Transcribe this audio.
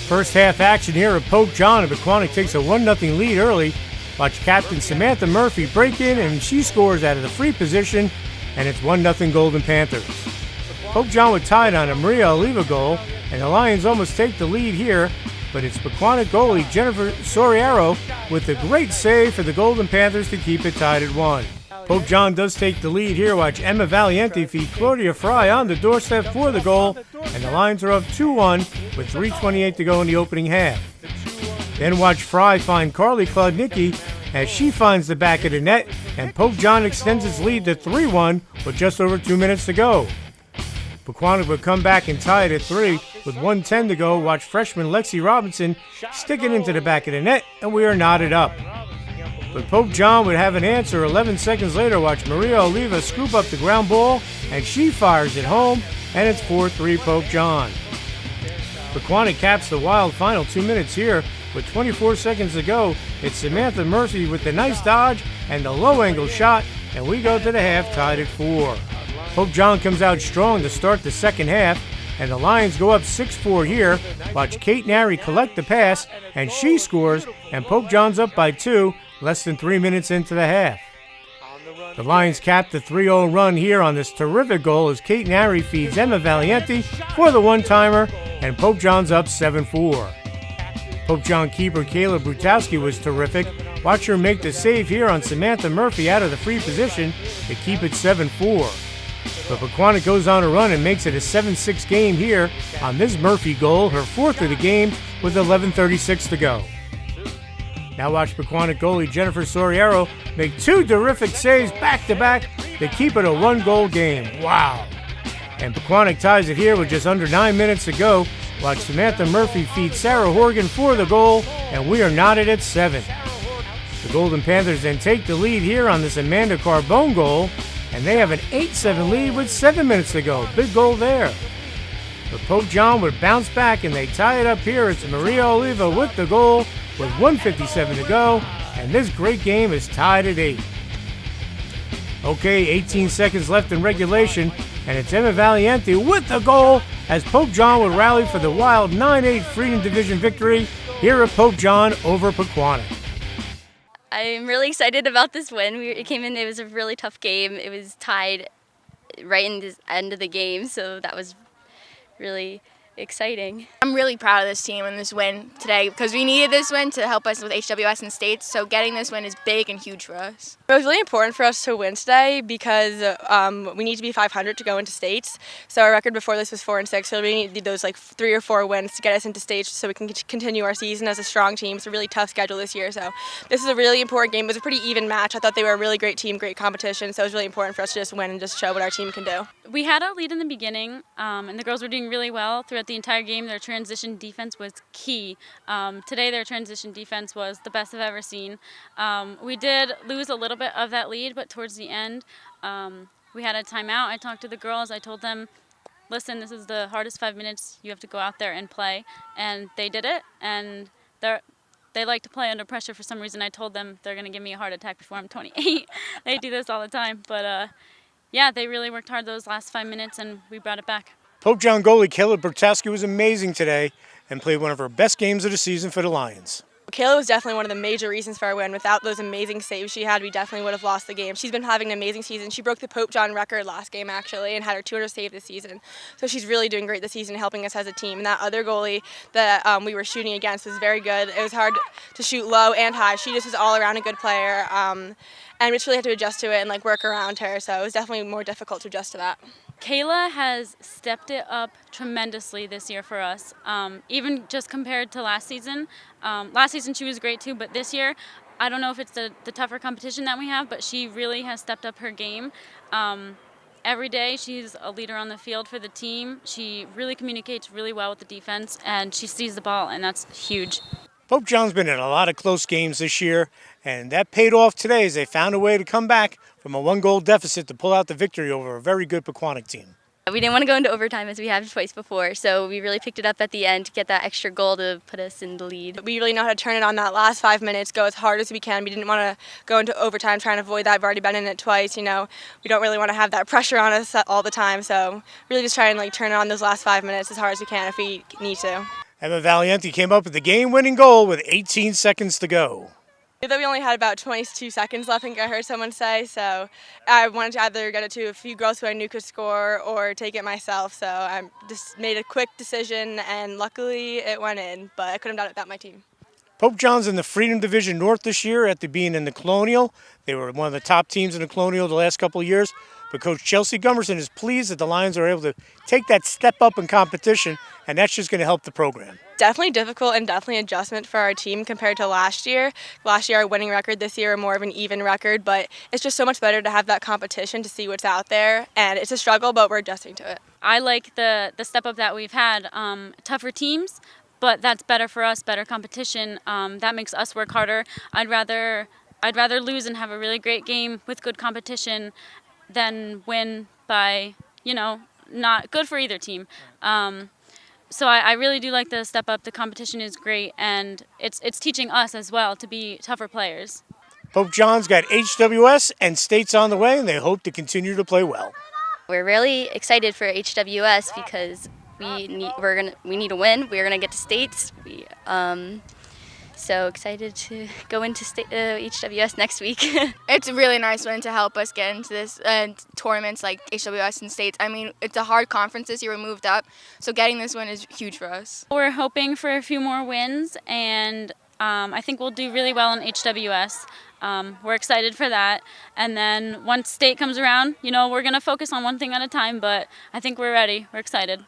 First half action here at Pope John, and Pequannock takes a 1-0 lead early. Watch Captain Samantha Murphy break in, and she scores out of the free position, and it's 1-0 Golden Panthers. Pope John would tie it on a Maria Oliva goal, and the Lions almost take the lead here, but it's Pequannock goalie Jennifer Soriaro with a great save for the Golden Panthers to keep it tied at 1. Pope John does take the lead here. Watch Emma Valiante feed Claudia Fry on the doorstep for the goal, and the Lions are up 2-1 with 3:28 to go in the opening half. Then watch Fry find Carly Klodnicki as she finds the back of the net, and Pope John extends its lead to 3-1 with just over 2 minutes to go. Pequannock would come back and tie it at 3 with 1:10 to go. Watch freshman Lexi Robinson stick it into the back of the net, and we are knotted up. But Pope John would have an answer 11 seconds later. Watch Maria Oliva scoop up the ground ball, and she fires it home, and it's 4-3 Pope John. Pequannock caps the Wild final 2 minutes here with 24 seconds to go. It's Samantha Murphy with the nice dodge and the low-angle shot, and we go to the half tied at 4. Pope John comes out strong to start the second half, and the Lions go up 6-4 here. Watch Kate Nary collect the pass, and she scores, and Pope John's up by 2, less than 3 minutes into the half. The Lions cap the 3-0 run here on this terrific goal as Kate Nary feeds Emma Valiante for the one-timer, and Pope John's up 7-4. Pope John keeper Kayla Brutosky was terrific. Watch her make the save here on Samantha Murphy out of the free position to keep it 7-4. But Pequannock goes on a run and makes it a 7-6 game here on this Murphy goal, her 4th of the game with 11:36 to go. Now watch Pequannock goalie Jennifer Soriaro make 2 terrific saves back-to-back to keep it a 1-goal game. Wow! And Pequannock ties it here with just under 9 minutes to go. Watch Samantha Murphy feed Sarah Horgan for the goal, and we are knotted at 7. The Golden Panthers then take the lead here on this Amanda Carbone goal, and they have an 8-7 lead with 7 minutes to go. Big goal there. But Pope John would bounce back, and they tie it up here. It's Maria Oliva with the goal with 1:57 to go, and this great game is tied at 8. Okay, 18 seconds left in regulation, and it's Emma Valiante with the goal as Pope John would rally for the Wild 9-8 Freedom Division victory here at Pope John over Pequannock. I'm really excited about this win. It was a really tough game. It was tied right in the end of the game, so that was really exciting. I'm really proud of this team and this win today because we needed this win to help us with HWS and states, so getting this win is big and huge for us. It was really important for us to win today because we need to be 500 to go into states. So our record before this was 4-6, so we need those like 3 or 4 wins to get us into states so we can continue our season as a strong team. It's a really tough schedule this year, so this is a really important game. It was a pretty even match. I thought they were a really great team, great competition, so it was really important for us to just win and just show what our team can do. We had a lead in the beginning, and the girls were doing really well throughout the entire game. Their transition defense was key. Today their transition defense was the best I've ever seen. We did lose a little bit of that lead, but towards the end we had a timeout. I talked to the girls. I told them, listen, this is the hardest 5 minutes. You have to go out there and play. And they did it, and they like to play under pressure for some reason. I told them they're going to give me a heart attack before I'm 28. They do this all the time. But yeah, they really worked hard those last 5 minutes, and we brought it back. Pope John goalie Kayla Brutosky was amazing today and played one of her best games of the season for the Lions. Kayla was definitely one of the major reasons for our win. Without those amazing saves she had, we definitely would have lost the game. She's been having an amazing season. She broke the Pope John record last game, actually, and had her 200 save this season. So she's really doing great this season, helping us as a team. And that other goalie that we were shooting against was very good. It was hard to shoot low and high. She just was all around a good player. And we just really had to adjust to it and like work around her. So it was definitely more difficult to adjust to that. Kayla has stepped it up tremendously this year for us, even just compared to last season. Last season she was great too, but this year, I don't know if it's the tougher competition that we have, but she really has stepped up her game. Every day she's a leader on the field for the team. She really communicates really well with the defense, and she sees the ball, and that's huge. Pope John's been in a lot of close games this year, and that paid off today as they found a way to come back from a 1-goal deficit to pull out the victory over a very good Pequannock team. We didn't want to go into overtime as we have twice before, so we really picked it up at the end to get that extra goal to put us in the lead. We really know how to turn it on that last 5 minutes, go as hard as we can. We didn't want to go into overtime trying to avoid that. We've already been in it twice, you know. We don't really want to have that pressure on us all the time, so really just try and like turn it on those last 5 minutes as hard as we can if we need to. And the Valiante came up with the game-winning goal with 18 seconds to go. That we only had about 22 seconds left, I think I heard someone say, so I wanted to either get it to a few girls who I knew could score or take it myself, so I just made a quick decision, and luckily it went in, but I couldn't have done it without my team. Pope John's in the Freedom Division North this year after being in the Colonial. They were one of the top teams in the Colonial the last couple of years, but Coach Chelsea Gummerson is pleased that the Lions are able to take that step up in competition, and that's just going to help the program. Definitely difficult and definitely adjustment for our team compared to last year. Last year, our winning record, this year, more of an even record, but it's just so much better to have that competition to see what's out there, and it's a struggle, but we're adjusting to it. I like the step up that we've had. Tougher teams, but that's better for us, better competition. That makes us work harder. I'd rather lose and have a really great game with good competition than win by, not good for either team. So I really do like the step up. The competition is great, and it's teaching us as well to be tougher players. Pope John's got HWS and states on the way, and they hope to continue to play well. We're really excited for HWS because we need a win. We're gonna get to states. So excited to go into HWS next week. It's a really nice win to help us get into this tournaments like HWS and states. I mean, it's a hard conference this year. We moved up, so getting this win is huge for us. We're hoping for a few more wins, and I think we'll do really well in HWS. We're excited for that. And then once state comes around, we're going to focus on one thing at a time, but I think we're ready. We're excited.